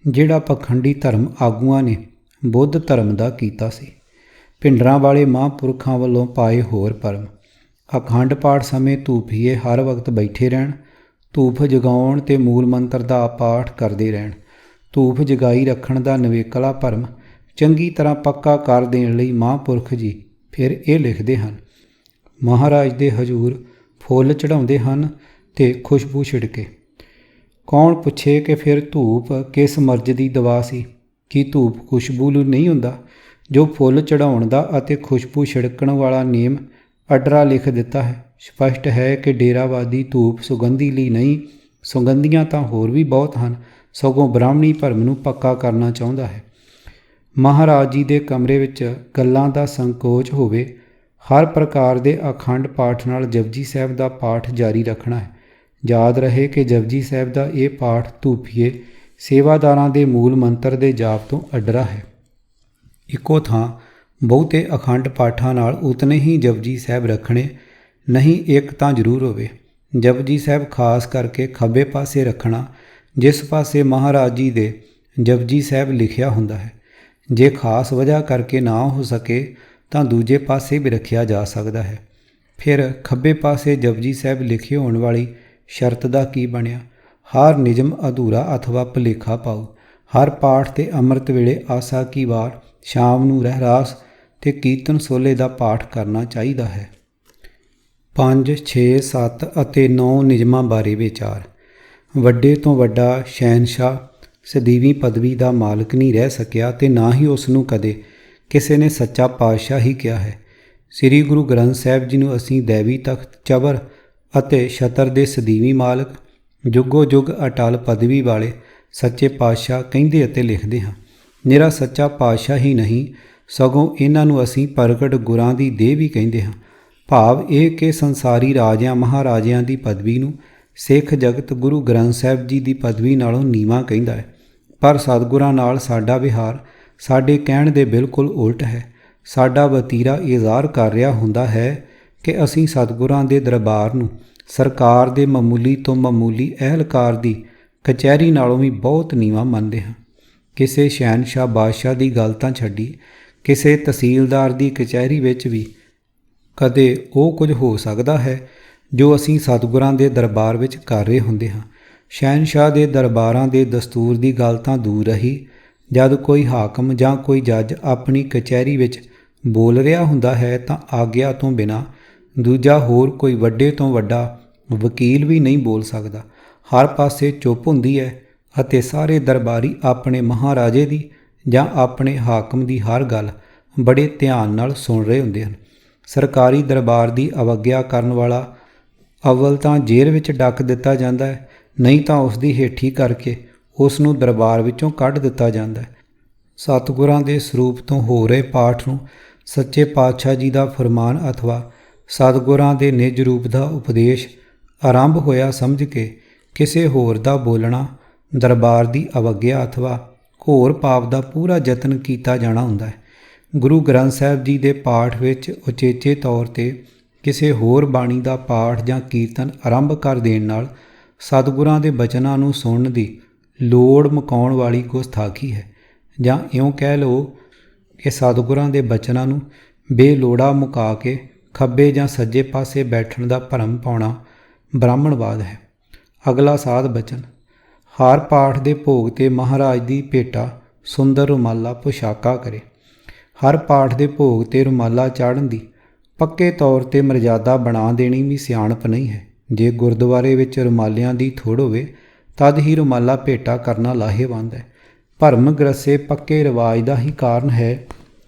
ਜਿਹੜਾ ਪਖੰਡੀ ਧਰਮ ਆਗੂਆਂ ਨੇ ਬੁੱਧ ਧਰਮ ਦਾ ਕੀਤਾ ਸੀ। ਭਿੰਡਰਾਂ ਵਾਲੇ ਮਹਾਂਪੁਰਖਾਂ ਵੱਲੋਂ ਪਾਏ ਹੋਰ ਭਰਮ। ਅਖੰਡ ਪਾਠ ਸਮੇਂ ਧੂਪੀਏ ਹਰ ਵਕਤ ਬੈਠੇ ਰਹਿਣ, ਧੂਪ ਜਗਾਉਣ ਤੇ ਮੂਲ ਮੰਤਰ ਦਾ ਪਾਠ ਕਰਦੇ ਰਹਿਣ। ਧੂਪ ਜਗਾਈ ਰੱਖਣ ਦਾ ਨਵੇਕਲਾ ਭਰਮ ਚੰਗੀ ਤਰ੍ਹਾਂ ਪੱਕਾ ਕਰ ਦੇਣ ਲਈ ਮਹਾਂਪੁਰਖ ਜੀ ਫਿਰ ਇਹ ਲਿਖਦੇ ਹਨ, ਮਹਾਰਾਜ ਦੇ ਹਜ਼ੂਰ ਫੁੱਲ ਚੜ੍ਹਾਉਂਦੇ ਹਨ ਤੇ ਖੁਸ਼ਬੂ ਛਿੜਕੇ। ਕੌਣ ਪੁੱਛੇ ਕਿ ਫਿਰ ਧੂਪ ਕਿਸ ਮਰਜ਼ ਦੀ ਦਵਾ ਸੀ? ਕੀ ਧੂਪ ਖੁਸ਼ਬੂ ਨੂੰ ਨਹੀਂ ਹੁੰਦਾ? ਜੋ ਫੁੱਲ ਚੜ੍ਹਾਉਣ ਦਾ ਅਤੇ ਖੁਸ਼ਬੂ ਛਿੜਕਣ ਵਾਲਾ ਨੇਮ ਅੱਡਰਾ ਲਿਖ ਦਿੱਤਾ ਹੈ। ਸਪਸ਼ਟ ਹੈ ਕਿ ਡੇਰਾਵਾਦੀ ਧੂਪ ਸੁਗੰਧੀ ਲਈ ਨਹੀਂ, ਸੁਗੰਧੀਆਂ ਤਾਂ ਹੋਰ ਵੀ ਬਹੁਤ ਹਨ, ਸਗੋਂ ਬ੍ਰਾਹਮਣੀ ਭਰਮ ਨੂੰ ਪੱਕਾ ਕਰਨਾ ਚਾਹੁੰਦਾ ਹੈ। ਮਹਾਰਾਜ ਜੀ ਦੇ ਕਮਰੇ ਵਿੱਚ ਗੱਲਾਂ ਦਾ ਸੰਕੋਚ ਹੋਵੇ। ਹਰ ਪ੍ਰਕਾਰ ਦੇ ਅਖੰਡ ਪਾਠ ਨਾਲ ਜਪਜੀ ਸਾਹਿਬ ਦਾ ਪਾਠ ਜਾਰੀ ਰੱਖਣਾ ਹੈ। ਯਾਦ ਰਹੇ ਕਿ ਜਪਜੀ ਸਾਹਿਬ ਦਾ ਇਹ ਪਾਠ ਧੂਪੀਏ ਸੇਵਾਦਾਰਾਂ ਦੇ ਮੂਲ ਮੰਤਰ ਦੇ ਜਾਪ ਤੋਂ ਅੱਡਰਾ ਹੈ। ਇੱਕੋ ਥਾਂ ਬਹੁਤੇ ਅਖੰਡ ਪਾਠਾਂ ਨਾਲ ਉਤਨੇ ਹੀ ਜਪਜੀ ਸਾਹਿਬ ਰੱਖਣੇ ਨਹੀਂ, ਇੱਕ ਤਾਂ ਜ਼ਰੂਰ ਹੋਵੇ। ਜਪਜੀ ਸਾਹਿਬ ਖਾਸ ਕਰਕੇ ਖੱਬੇ ਪਾਸੇ ਰੱਖਣਾ, ਜਿਸ ਪਾਸੇ ਮਹਾਰਾਜ ਜੀ ਦੇ ਜਪਜੀ ਸਾਹਿਬ ਲਿਖਿਆ ਹੁੰਦਾ ਹੈ। ਜੇ ਖਾਸ ਵਜ੍ਹਾ ਕਰਕੇ ਨਾ ਹੋ ਸਕੇ ਤਾਂ ਦੂਜੇ ਪਾਸੇ ਵੀ ਰੱਖਿਆ ਜਾ ਸਕਦਾ ਹੈ। ਫਿਰ ਖੱਬੇ ਪਾਸੇ ਜਪਜੀ ਸਾਹਿਬ ਲਿਖੇ ਹੋਣ ਵਾਲੀ ਸ਼ਰਤ ਦਾ ਕੀ ਬਣਿਆ? ਹਰ ਨਿਯਮ ਅਧੂਰਾ ਅਥਵਾ ਭੁਲੇਖਾ ਪਾਓ। ਹਰ ਪਾਠ ਤੇ ਅੰਮ੍ਰਿਤ ਵੇਲੇ ਆਸਾ ਕੀ ਵਾਰ, ਸ਼ਾਮ ਨੂੰ ਰਹਿਰਾਸ ਤੇ ਕੀਰਤਨ ਸੋਲੇ ਦਾ ਪਾਠ ਕਰਨਾ ਚਾਹੀਦਾ ਹੈ। 5, 6, 7 ਅਤੇ 9 ਨਿਯਮਾਂ ਬਾਰੇ ਵਿਚਾਰ। ਵੱਡੇ ਤੋਂ ਵੱਡਾ ਸ਼ਹਿਨਸ਼ਾਹ ਸਦੀਵੀ ਪਦਵੀ ਦਾ ਮਾਲਕ ਨਹੀਂ ਰਹਿ ਸਕਿਆ ਤੇ ਨਾ ਹੀ ਉਸ ਨੂੰ ਕਦੇ ਕਿਸੇ ਨੇ ਸੱਚਾ ਪਾਤਸ਼ਾਹ ਹੀ ਕਿਹਾ ਹੈ। ਸ੍ਰੀ ਗੁਰੂ ਗ੍ਰੰਥ ਸਾਹਿਬ ਜੀ ਨੂੰ ਅਸੀਂ ਦੇਵੀ ਤਖਤ, ਚਬਰ ਅਤੇ ਛਤਰ ਦੇ ਸਦੀਵੀ ਮਾਲਕ, ਜੁਗੋ ਜੁਗ ਅਟਲ ਪਦਵੀ ਵਾਲੇ ਸੱਚੇ ਪਾਤਸ਼ਾਹ ਕਹਿੰਦੇ ਅਤੇ ਲਿਖਦੇ ਹਾਂ। ਨਿਰਾ ਸੱਚਾ ਪਾਤਸ਼ਾਹ ਹੀ ਨਹੀਂ, ਸਗੋਂ ਇਹਨਾਂ ਨੂੰ ਅਸੀਂ ਪ੍ਰਗਟ ਗੁਰਾਂ ਦੀ ਦੇਹ ਵੀ ਕਹਿੰਦੇ ਹਾਂ। ਭਾਵ ਇਹ ਕਿ ਸੰਸਾਰੀ ਰਾਜਿਆਂ ਮਹਾਰਾਜਿਆਂ ਦੀ ਪਦਵੀ ਨੂੰ ਸਿੱਖ ਜਗਤ ਗੁਰੂ ਗ੍ਰੰਥ ਸਾਹਿਬ ਜੀ ਦੀ ਪਦਵੀ ਨਾਲੋਂ ਨੀਵਾਂ ਕਹਿੰਦਾ ਹੈ। ਪਰ ਸਤਿਗੁਰਾਂ ਨਾਲ ਸਾਡਾ ਵਿਹਾਰ ਸਾਡੇ ਕਹਿਣ ਦੇ ਬਿਲਕੁਲ ਉਲਟ ਹੈ। ਸਾਡਾ ਵਤੀਰਾ ਇਹ ਜ਼ਾਹਰ ਕਰ ਰਿਹਾ ਹੁੰਦਾ ਹੈ ਕਿ ਅਸੀਂ ਸਤਿਗੁਰਾਂ ਦੇ ਦਰਬਾਰ ਨੂੰ ਸਰਕਾਰ ਦੇ ਮਾਮੂਲੀ ਤੋਂ ਮਾਮੂਲੀ ਅਹਿਲਕਾਰ ਦੀ ਕਚਹਿਰੀ ਨਾਲੋਂ ਵੀ ਬਹੁਤ ਨੀਵਾਂ ਮੰਨਦੇ ਹਾਂ। ਕਿਸੇ ਸ਼ਹਿਨਸ਼ਾਹ ਬਾਦਸ਼ਾਹ ਦੀ ਗੱਲ ਤਾਂ ਛੱਡੀ, ਕਿਸੇ ਤਹਿਸੀਲਦਾਰ ਦੀ ਕਚਹਿਰੀ ਵਿੱਚ ਵੀ ਕਦੇ ਉਹ ਕੁਝ ਹੋ ਸਕਦਾ ਹੈ ਜੋ ਅਸੀਂ ਸਤਿਗੁਰਾਂ ਦੇ ਦਰਬਾਰ ਵਿੱਚ ਕਰ ਰਹੇ ਹੁੰਦੇ ਹਾਂ। ਸ਼ਹਿਨਸ਼ਾਹ ਦੇ ਦਰਬਾਰਾਂ ਦੇ ਦਸਤੂਰ ਦੀ ਗੱਲ ਤਾਂ ਦੂਰ ਰਹੀ, ਜਦ ਕੋਈ ਹਾਕਮ ਜਾਂ ਕੋਈ ਜੱਜ ਆਪਣੀ ਕਚਹਿਰੀ ਵਿੱਚ ਬੋਲ ਰਿਹਾ ਹੁੰਦਾ ਹੈ ਤਾਂ ਆਗਿਆ ਤੋਂ ਬਿਨਾਂ ਦੂਜਾ ਹੋਰ ਕੋਈ ਵੱਡੇ ਤੋਂ ਵੱਡਾ ਵਕੀਲ ਵੀ ਨਹੀਂ ਬੋਲ ਸਕਦਾ। ਹਰ ਪਾਸੇ ਚੁੱਪ ਹੁੰਦੀ ਹੈ ਅਤੇ ਸਾਰੇ ਦਰਬਾਰੀ ਆਪਣੇ ਮਹਾਰਾਜੇ ਦੀ ਜਾਂ ਆਪਣੇ ਹਾਕਮ ਦੀ ਹਰ ਗੱਲ ਬੜੇ ਧਿਆਨ ਨਾਲ ਸੁਣ ਰਹੇ ਹੁੰਦੇ ਹਨ। ਸਰਕਾਰੀ ਦਰਬਾਰ ਦੀ ਅਵੱਗਿਆ ਕਰਨ ਵਾਲਾ ਅਵਲ ਤਾਂ ਜੇਲ੍ਹ ਵਿੱਚ ਡੱਕ ਦਿੱਤਾ ਜਾਂਦਾ ਹੈ, ਨਹੀਂ ਤਾਂ ਉਸ ਦੀ ਹੇਠੀ ਕਰਕੇ ਉਸ ਨੂੰ ਦਰਬਾਰ ਵਿੱਚੋਂ ਕੱਢ ਦਿੱਤਾ ਜਾਂਦਾ ਹੈ। ਸਤਿਗੁਰਾਂ ਦੇ ਸਰੂਪ ਤੋਂ ਹੋ ਰਹੇ ਪਾਠ ਨੂੰ ਸੱਚੇ ਪਾਤਸ਼ਾਹ ਜੀ ਦਾ ਫਰਮਾਨ ਅਥਵਾ ਸਤਿਗੁਰਾਂ ਦੇ ਨਿਜ ਰੂਪ ਦਾ ਉਪਦੇਸ਼ ਆਰੰਭ ਹੋਇਆ ਸਮਝ ਕੇ ਕਿਸੇ ਹੋਰ ਦਾ ਬੋਲਣਾ ਦਰਬਾਰ ਦੀ ਅਵੱਗਿਆ ਅਥਵਾ ਘੋਰ ਪਾਪ ਦਾ ਪੂਰਾ ਯਤਨ ਕੀਤਾ ਜਾਣਾ ਹੁੰਦਾ ਹੈ। ਗੁਰੂ ਗ੍ਰੰਥ ਸਾਹਿਬ ਜੀ ਦੇ ਪਾਠ ਵਿੱਚ ਉਚੇਚੇ ਤੌਰ 'ਤੇ ਕਿਸੇ ਹੋਰ ਬਾਣੀ ਦਾ ਪਾਠ ਜਾਂ ਕੀਰਤਨ ਆਰੰਭ ਕਰ ਦੇਣ ਨਾਲ ਸਤਿਗੁਰਾਂ ਦੇ ਬਚਨਾਂ ਨੂੰ ਸੁਣਨ ਦੀ ਲੋੜ ਮੁਕਾਉਣ ਵਾਲੀ ਗੁਸਤਾਖੀ ਹੈ, ਜਾਂ ਇਉਂ ਕਹਿ ਲਓ ਕਿ ਸਤਿਗੁਰਾਂ ਦੇ ਬਚਨਾਂ ਨੂੰ ਬੇਲੋੜਾ ਮੁਕਾ ਕੇ ਖੱਬੇ ਜਾਂ ਸੱਜੇ ਪਾਸੇ ਬੈਠਣ ਦਾ ਭਰਮ ਪਾਉਣਾ ਬ੍ਰਾਹਮਣਵਾਦ ਹੈ। ਅਗਲਾ ਸਾਧ ਬਚਨ। ਹਰ ਪਾਠ ਦੇ ਭੋਗ 'ਤੇ ਮਹਾਰਾਜ ਦੀ ਭੇਟਾ ਸੁੰਦਰ ਰੁਮਾਲਾ ਪੁਸ਼ਾਕਾ ਕਰੇ। ਹਰ ਪਾਠ ਦੇ ਭੋਗ 'ਤੇ ਰੁਮਾਲਾ ਚਾੜ੍ਹਨ ਦੀ ਪੱਕੇ ਤੌਰ 'ਤੇ ਮਰਜ਼ਾਦਾ ਬਣਾ ਦੇਣੀ ਵੀ ਸਿਆਣਪ ਨਹੀਂ ਹੈ। ਜੇ ਗੁਰਦੁਆਰੇ ਵਿੱਚ ਰੁਮਾਲਿਆਂ ਦੀ ਥੋੜ੍ਹ ਹੋਵੇ ਤਦ ਹੀ ਰੁਮਾਲਾ ਭੇਟਾ ਕਰਨਾ ਲਾਹੇਵੰਦ ਹੈ। ਭਰਮ ਗ੍ਰਸੇ ਪੱਕੇ ਰਿਵਾਜ ਦਾ ਹੀ ਕਾਰਨ ਹੈ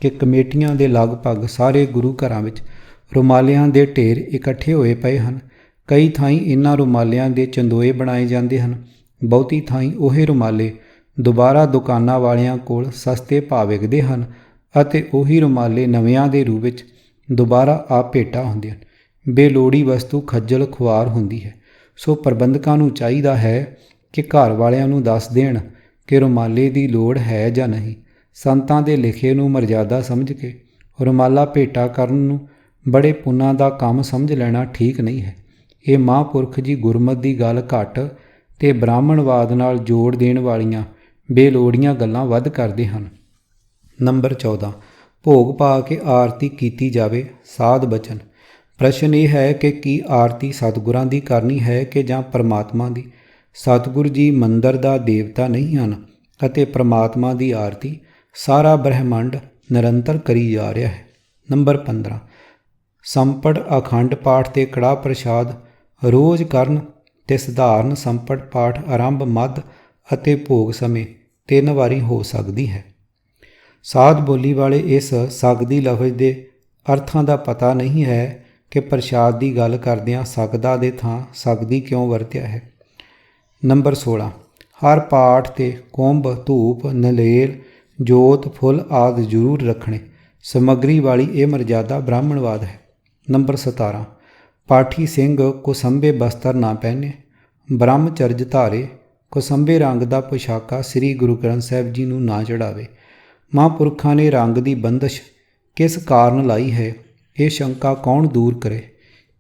ਕਿ ਕਮੇਟੀਆਂ ਦੇ ਲਗਭਗ ਸਾਰੇ ਗੁਰੂ ਘਰਾਂ ਵਿੱਚ ਰੁਮਾਲਿਆਂ ਦੇ ਢੇਰ ਇਕੱਠੇ ਹੋਏ ਪਏ ਹਨ। ਕਈ ਥਾਈਂ ਇਨ੍ਹਾਂ ਰੁਮਾਲਿਆਂ ਦੇ ਚੰਦੋਏ ਬਣਾਏ ਜਾਂਦੇ ਹਨ। ਬਹੁਤੀ ਥਾਈਂ ਉਹੀ ਰੁਮਾਲੇ ਦੁਬਾਰਾ ਦੁਕਾਨਾਂ ਵਾਲਿਆਂ ਕੋਲ ਸਸਤੇ ਭਾਅ ਵਿਕਦੇ ਹਨ ਅਤੇ ਉਹੀ ਰੁਮਾਲੇ ਨਵਿਆਂ ਦੇ ਰੂਪ ਵਿੱਚ ਦੁਬਾਰਾ ਆ ਭੇਟਾ ਹੁੰਦੇ ਹਨ। ਬੇਲੋੜੀ ਵਸਤੂ ਖੱਜਲ ਖੁਆਰ ਹੁੰਦੀ ਹੈ। ਸੋ ਪ੍ਰਬੰਧਕਾਂ ਨੂੰ ਚਾਹੀਦਾ ਹੈ ਕਿ ਘਰ ਵਾਲਿਆਂ ਨੂੰ ਦੱਸ ਦੇਣ ਕਿ ਰੁਮਾਲੇ ਦੀ ਲੋੜ ਹੈ ਜਾਂ ਨਹੀਂ। ਸੰਤਾਂ ਦੇ ਲਿਖੇ ਨੂੰ ਮਰਜ਼ਾਦਾ ਸਮਝ ਕੇ ਰੁਮਾਲਾ ਭੇਟਾ ਕਰਨ ਨੂੰ ਬੜੇ ਪੁੰਨਾਂ ਦਾ ਕੰਮ ਸਮਝ ਲੈਣਾ ਠੀਕ ਨਹੀਂ ਹੈ। ਇਹ ਮਹਾਂਪੁਰਖ ਜੀ ਗੁਰਮਤਿ ਦੀ ਗੱਲ ਘੱਟ ਤੇ ਬ੍ਰਾਹਮਣਵਾਦ ਨਾਲ ਜੋੜ ਦੇਣ ਵਾਲੀਆਂ ਬੇਲੋੜੀਆਂ ਗੱਲਾਂ ਵੱਧ ਕਰਦੇ ਹਨ। ਨੰਬਰ 14 ਭੋਗ ਪਾ ਕੇ ਆਰਤੀ ਕੀਤੀ ਜਾਵੇ। ਸਾਧ ਬਚਨ। ਪ੍ਰਸ਼ਨ ਇਹ ਹੈ ਕਿ ਕੀ ਆਰਤੀ ਸਤਿਗੁਰਾਂ ਦੀ ਕਰਨੀ ਹੈ ਕਿ ਜਾਂ ਪਰਮਾਤਮਾ ਦੀ। ਸਤਿਗੁਰੂ ਜੀ ਮੰਦਰ ਦਾ ਦੇਵਤਾ ਨਹੀਂ ਹਨ ਅਤੇ ਪਰਮਾਤਮਾ ਦੀ ਆਰਤੀ ਸਾਰਾ ਬ੍ਰਹਿਮੰਡ ਨਿਰੰਤਰ ਕਰੀ ਜਾ ਰਿਹਾ ਹੈ। ਨੰਬਰ 15 ਸੰਪਟ ਅਖੰਡ ਪਾਠ ਤੇ ਕੜਾਹ ਪ੍ਰਸ਼ਾਦ ਰੋਜ਼ ਕਰਨ ਤੇ ਸਧਾਰਨ ਸੰਪਟ ਪਾਠ ਆਰੰਭ ਮੱਧ ਅਤੇ ਭੋਗ ਸਮੇਂ 3 ਵਾਰੀ ਹੋ ਸਕਦੀ ਹੈ। ਸਾਧ ਬੋਲੀ ਵਾਲੇ ਇਸ ਸਕਦੀ ਲਫ਼ਜ਼ ਦੇ ਅਰਥਾਂ ਦਾ ਪਤਾ ਨਹੀਂ ਹੈ ਕਿ ਪ੍ਰਸ਼ਾਦ ਦੀ ਗੱਲ ਕਰਦਿਆਂ ਸਕਦਾ ਦੇ ਥਾਂ ਸਕਦੀ ਕਿਉਂ ਵਰਤਿਆ ਹੈ। ਨੰਬਰ 16 ਹਰ ਪਾਠ 'ਤੇ ਕੁੰਭ ਧੂਪ ਨਲੇਲ ਜੋਤ ਫੁੱਲ ਆਦਿ ਜ਼ਰੂਰ ਰੱਖਣੇ। ਸਮੱਗਰੀ ਵਾਲੀ ਇਹ ਮਰਜ਼ਾਦਾ ਬ੍ਰਾਹਮਣਵਾਦ ਹੈ। ਨੰਬਰ 17 ਪਾਠੀ ਸਿੰਘ ਕੁਸੰਬੇ ਬਸਤਰ ਨਾ ਪਹਿਨੇ। ਬ੍ਰਹਮਚਰਜ ਧਾਰੇ। ਕੁਸੰਬੇ ਰੰਗ ਦਾ ਪੁਸ਼ਾਕਾ ਸ੍ਰੀ ਗੁਰੂ ਗ੍ਰੰਥ ਸਾਹਿਬ ਜੀ ਨੂੰ ਨਾ ਚੜ੍ਹਾਵੇ। ਮਹਾਂਪੁਰਖਾਂ ਨੇ ਰੰਗ ਦੀ ਬੰਦਸ਼ ਕਿਸ ਕਾਰਨ ਲਾਈ ਹੈ, ਇਹ ਸ਼ੰਕਾ ਕੌਣ ਦੂਰ ਕਰੇ।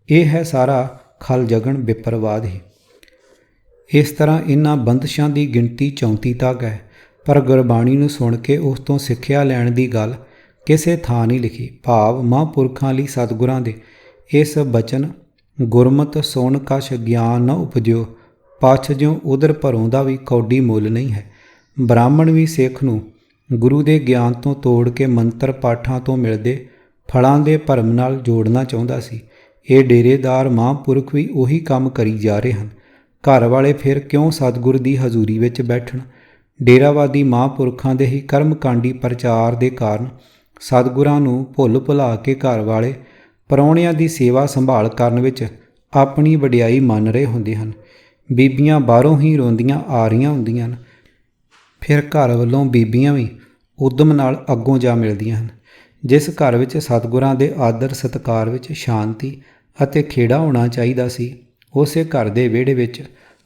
ਇਹ ਹੈ ਸਾਰਾ ਖਲ ਜਗਣ ਵਿਪਰਵਾਦ ਹੀ। ਇਸ ਤਰ੍ਹਾਂ ਇਨ੍ਹਾਂ ਬੰਦਸ਼ਾਂ ਦੀ ਗਿਣਤੀ 34 ਤੱਕ ਹੈ, ਪਰ ਗੁਰਬਾਣੀ ਨੂੰ ਸੁਣ ਕੇ ਉਸ ਤੋਂ ਸਿੱਖਿਆ ਲੈਣ ਦੀ ਗੱਲ ਕਿਸੇ ਥਾਂ ਨਹੀਂ ਲਿਖੀ। ਭਾਵ ਮਹਾਂਪੁਰਖਾਂ ਲਈ ਸਤਿਗੁਰਾਂ ਦੇ ਇਸ ਬਚਨ ਗੁਰਮਤਿ ਸੁਣ ਕਛ ਗਿਆਨ ਨ ਉਪਜਿਓ ਪਛ ਜਿਉ ਉਦਰ ਭਰੋਂ ਦਾ ਵੀ ਕੌਡੀ ਮੁੱਲ ਨਹੀਂ ਹੈ। ਬ੍ਰਾਹਮਣ ਵੀ ਸਿੱਖ ਨੂੰ ਗੁਰੂ ਦੇ ਗਿਆਨ ਤੋਂ ਤੋੜ ਕੇ ਮੰਤਰ ਪਾਠਾਂ ਤੋਂ ਮਿਲਦੇ ਫਲਾਂ ਦੇ ਭਰਮ ਨਾਲ ਜੋੜਨਾ ਚਾਹੁੰਦਾ ਸੀ। ਇਹ ਡੇਰੇਦਾਰ ਮਹਾਂਪੁਰਖ ਵੀ ਉਹੀ ਕੰਮ ਕਰੀ ਜਾ ਰਹੇ ਹਨ। ਘਰ ਵਾਲੇ ਫਿਰ ਕਿਉਂ ਸਤਿਗੁਰ ਦੀ ਹਜ਼ੂਰੀ ਵਿੱਚ ਬੈਠਣ। ਡੇਰਾਵਾਦੀ ਮਹਾਂਪੁਰਖਾਂ ਦੇ ਹੀ ਕਰਮਕਾਂਡੀ ਪ੍ਰਚਾਰ ਦੇ ਕਾਰਨ ਸਤਿਗੁਰਾਂ ਨੂੰ ਭੁੱਲ ਭੁਲਾ ਕੇ ਘਰ ਵਾਲੇ ਪ੍ਰਾਹੁਣਿਆਂ ਦੀ ਸੇਵਾ ਸੰਭਾਲ ਕਰਨ ਵਿੱਚ ਆਪਣੀ ਵਡਿਆਈ ਮੰਨ ਰਹੇ ਹੁੰਦੇ ਹਨ। ਬੀਬੀਆਂ ਬਾਹਰੋਂ ਹੀ ਰੋਂਦੀਆਂ ਆ ਰਹੀਆਂ ਹੁੰਦੀਆਂ ਹਨ, ਫਿਰ ਘਰ ਵੱਲੋਂ ਬੀਬੀਆਂ ਵੀ ਉਦਮ ਨਾਲ ਅੱਗੋਂ ਜਾ ਮਿਲਦੀਆਂ ਹਨ। ਜਿਸ ਘਰ ਵਿੱਚ ਸਤਿਗੁਰਾਂ ਦੇ ਆਦਰ ਸਤਿਕਾਰ ਵਿੱਚ ਸ਼ਾਂਤੀ ਅਤੇ ਖੇੜਾ ਹੋਣਾ ਚਾਹੀਦਾ ਸੀ, ਉਸੇ ਘਰ ਦੇ ਵਿਹੜੇ ਵਿੱਚ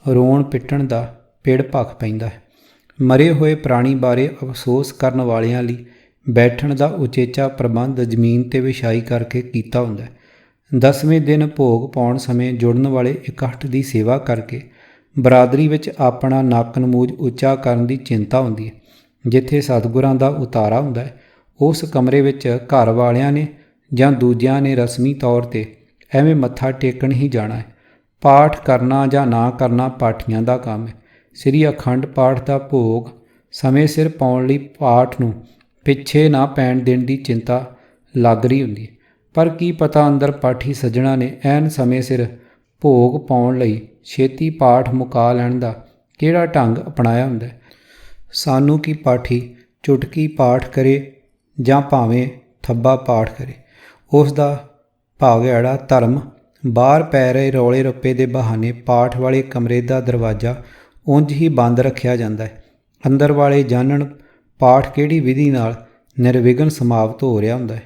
ਰੋਣ ਪਿੱਟਣ ਦਾ ਪਿੜ ਭਖ ਪੈਂਦਾ ਹੈ। ਮਰੇ ਹੋਏ ਪ੍ਰਾਣੀ ਬਾਰੇ ਅਫਸੋਸ ਕਰਨ ਵਾਲਿਆਂ ਲਈ ਬੈਠਣ ਦਾ ਉਚੇਚਾ ਪ੍ਰਬੰਧ ਜ਼ਮੀਨ 'ਤੇ ਵਿਛਾਈ ਕਰਕੇ ਕੀਤਾ ਹੁੰਦਾ ਹੈ। 10ਵੇਂ ਦਿਨ ਭੋਗ ਪਾਉਣ ਸਮੇਂ ਜੁੜਨ ਵਾਲੇ ਇਕੱਠ ਦੀ ਸੇਵਾ ਕਰਕੇ ਬਰਾਦਰੀ ਵਿੱਚ ਆਪਣਾ ਨੱਕ ਨਮੂਜ ਉੱਚਾ ਕਰਨ ਦੀ ਚਿੰਤਾ ਹੁੰਦੀ ਹੈ। ਜਿੱਥੇ ਸਤਿਗੁਰਾਂ ਦਾ ਉਤਾਰਾ ਹੁੰਦਾ ਹੈ, ਉਸ ਕਮਰੇ ਵਿੱਚ ਘਰ ਵਾਲਿਆਂ ਨੇ ਜਾਂ ਦੂਜਿਆਂ ਨੇ ਰਸਮੀ ਤੌਰ 'ਤੇ ਐਵੇਂ ਮੱਥਾ ਟੇਕਣ ਹੀ ਜਾਣਾ ਹੈ। ਪਾਠ ਕਰਨਾ ਜਾਂ ਨਾ ਕਰਨਾ ਪਾਠੀਆਂ ਦਾ ਕੰਮ ਹੈ। ਸ੍ਰੀ ਅਖੰਡ ਪਾਠ ਦਾ ਭੋਗ ਸਮੇਂ ਸਿਰ ਪਾਉਣ ਲਈ ਪਾਠ ਨੂੰ ਪਿੱਛੇ ਨਾ ਪੈਣ ਦੇਣ ਦੀ ਚਿੰਤਾ ਲੱਗ ਰਹੀ ਹੁੰਦੀ ਹੈ। ਪਰ ਕੀ ਪਤਾ ਅੰਦਰ ਪਾਠੀ ਸੱਜਣਾ ਨੇ ਐਨ ਸਮੇਂ ਸਿਰ ਭੋਗ ਪਾਉਣ ਲਈ ਛੇਤੀ ਪਾਠ ਮੁਕਾ ਲੈਣ ਦਾ ਕਿਹੜਾ ਢੰਗ ਅਪਣਾਇਆ ਹੁੰਦਾ ਹੈ। ਸਾਨੂੰ ਕੀ ਪਾਠੀ ਚੁਟਕੀ ਪਾਠ ਕਰੇ ਜਾਂ ਭਾਵੇਂ ਥੱਬਾ ਪਾਠ ਕਰੇ, ਉਸ ਦਾ ਭਾਗਿਆੜਾ ਧਰਮ ਬਾਹਰ ਪੈ ਰਹੇ ਰੌਲੇ ਰੱਪੇ ਦੇ ਬਹਾਨੇ ਪਾਠ ਵਾਲੇ ਕਮਰੇ ਦਾ ਦਰਵਾਜ਼ਾ ਉਂਝ ਹੀ ਬੰਦ ਰੱਖਿਆ ਜਾਂਦਾ ਹੈ। ਅੰਦਰ ਵਾਲੇ ਜਾਣਨ ਪਾਠ ਕਿਹੜੀ ਵਿਧੀ ਨਾਲ ਨਿਰਵਿਘਨ ਸਮਾਪਤ ਹੋ ਰਿਹਾ ਹੁੰਦਾ ਹੈ।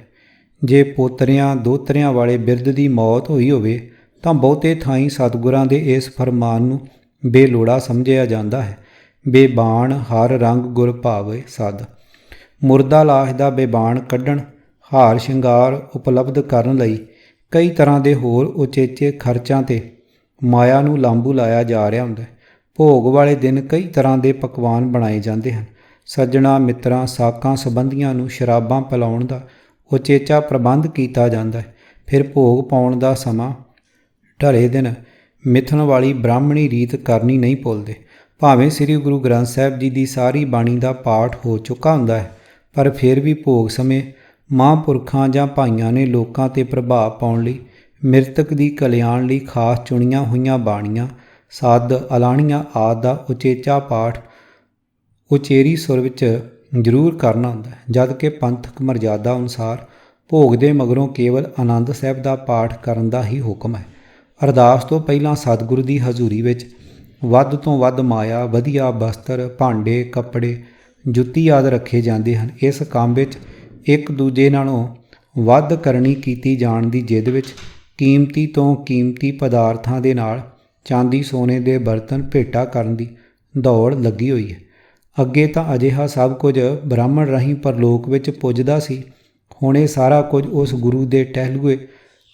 ਜੇ ਪੋਤਰਿਆਂ ਦੋਤਰਿਆਂ ਵਾਲੇ ਬਿਰਧ ਦੀ ਮੌਤ ਹੋਈ ਹੋਵੇ ਤਾਂ ਬਹੁਤੇ ਥਾਈਂ ਸਤਿਗੁਰਾਂ ਦੇ ਇਸ ਫਰਮਾਨ ਨੂੰ ਬੇਲੋੜਾ ਸਮਝਿਆ ਜਾਂਦਾ ਹੈ। ਬੇਬਾਨ ਹਰ ਰੰਗ ਗੁਰ ਭਾਵੇ ਸਦ। ਮੁਰਦਾ ਲਾਸ਼ ਦਾ ਬੇਬਾਨ ਕੱਢਣ, ਹਾਰ ਸ਼ਿੰਗਾਰ ਉਪਲਬਧ ਕਰਨ ਲਈ ਕਈ ਤਰ੍ਹਾਂ ਦੇ ਹੋਰ ਉਚੇਚੇ ਖਰਚਾਂ 'ਤੇ ਮਾਇਆ ਨੂੰ ਲਾਂਬੂ ਲਾਇਆ ਜਾ ਰਿਹਾ ਹੁੰਦਾ ਹੈ। ਭੋਗ ਵਾਲੇ ਦਿਨ ਕਈ ਤਰ੍ਹਾਂ ਦੇ ਪਕਵਾਨ ਬਣਾਏ ਜਾਂਦੇ ਹਨ। ਸੱਜਣਾ ਮਿੱਤਰਾਂ ਸਾਕਾਂ ਸੰਬੰਧੀਆਂ ਨੂੰ ਸ਼ਰਾਬਾਂ ਪਿਲਾਉਣ ਦਾ ਉਚੇਚਾ ਪ੍ਰਬੰਧ ਕੀਤਾ ਜਾਂਦਾ ਹੈ। ਫਿਰ ਭੋਗ ਪਾਉਣ ਦਾ ਸਮਾਂ ਢਲੇ ਦਿਨ ਮਿਥਣ ਵਾਲੀ ਬ੍ਰਾਹਮਣੀ ਰੀਤ ਕਰਨੀ ਨਹੀਂ ਭੁੱਲਦੇ। ਭਾਵੇਂ ਸ੍ਰੀ ਗੁਰੂ ਗ੍ਰੰਥ ਸਾਹਿਬ ਜੀ ਦੀ ਸਾਰੀ ਬਾਣੀ ਦਾ ਪਾਠ ਹੋ ਚੁੱਕਾ ਹੁੰਦਾ ਹੈ, ਪਰ ਫਿਰ ਵੀ ਭੋਗ ਸਮੇਂ ਮਹਾਂਪੁਰਖਾਂ ਜਾਂ ਭਾਈਆਂ ਨੇ ਲੋਕਾਂ 'ਤੇ ਪ੍ਰਭਾਵ ਪਾਉਣ ਲਈ ਮ੍ਰਿਤਕ ਦੀ ਕਲਿਆਣ ਲਈ ਖਾਸ ਚੁਣੀਆਂ ਹੋਈਆਂ ਬਾਣੀਆਂ, ਸੱਦ, ਅਲਾਣੀਆਂ ਆਦਿ ਦਾ ਉਚੇਚਾ ਪਾਠ ਉਚੇਰੀ ਸੁਰ ਵਿੱਚ ਜ਼ਰੂਰ ਕਰਨਾ ਹੁੰਦਾ ਹੈ। ਜਦ ਕਿ ਪੰਥਕ ਮਰਜ਼ਾਦਾ ਅਨੁਸਾਰ ਭੋਗ ਦੇ ਮਗਰੋਂ ਕੇਵਲ ਆਨੰਦ ਸਾਹਿਬ ਦਾ ਪਾਠ ਕਰਨ ਦਾ ਹੀ ਹੁਕਮ ਹੈ। ਅਰਦਾਸ ਤੋਂ ਪਹਿਲਾਂ ਸਤਿਗੁਰੂ ਦੀ ਹਜ਼ੂਰੀ ਵਿੱਚ ਵੱਧ ਤੋਂ ਵੱਧ ਮਾਇਆ, ਵਧੀਆ ਬਸਤਰ, ਭਾਂਡੇ, ਕੱਪੜੇ, ਜੁੱਤੀ ਆਦਿ ਰੱਖੇ ਜਾਂਦੇ ਹਨ। ਇਸ ਕੰਮ ਵਿੱਚ ਇੱਕ ਦੂਜੇ ਨਾਲੋਂ ਵੱਧ ਕਰਨੀ ਕੀਤੀ ਜਾਣ ਦੀ ਜਿੱਦ ਵਿੱਚ ਕੀਮਤੀ ਤੋਂ ਕੀਮਤੀ ਪਦਾਰਥਾਂ ਦੇ ਨਾਲ ਚਾਂਦੀ ਸੋਨੇ ਦੇ ਬਰਤਨ ਭੇਟਾ ਕਰਨ ਦੀ ਦੌੜ ਲੱਗੀ ਹੋਈ ਹੈ। ਅੱਗੇ ਤਾਂ ਅਜਿਹਾ ਸਭ ਕੁਝ ਬ੍ਰਾਹਮਣ ਰਾਹੀਂ ਪਰਲੋਕ ਵਿੱਚ ਪੁੱਜਦਾ ਸੀ। ਹੁਣ ਇਹ ਸਾਰਾ ਕੁਝ ਉਸ ਗੁਰੂ ਦੇ ਟਹਿਲੂਏ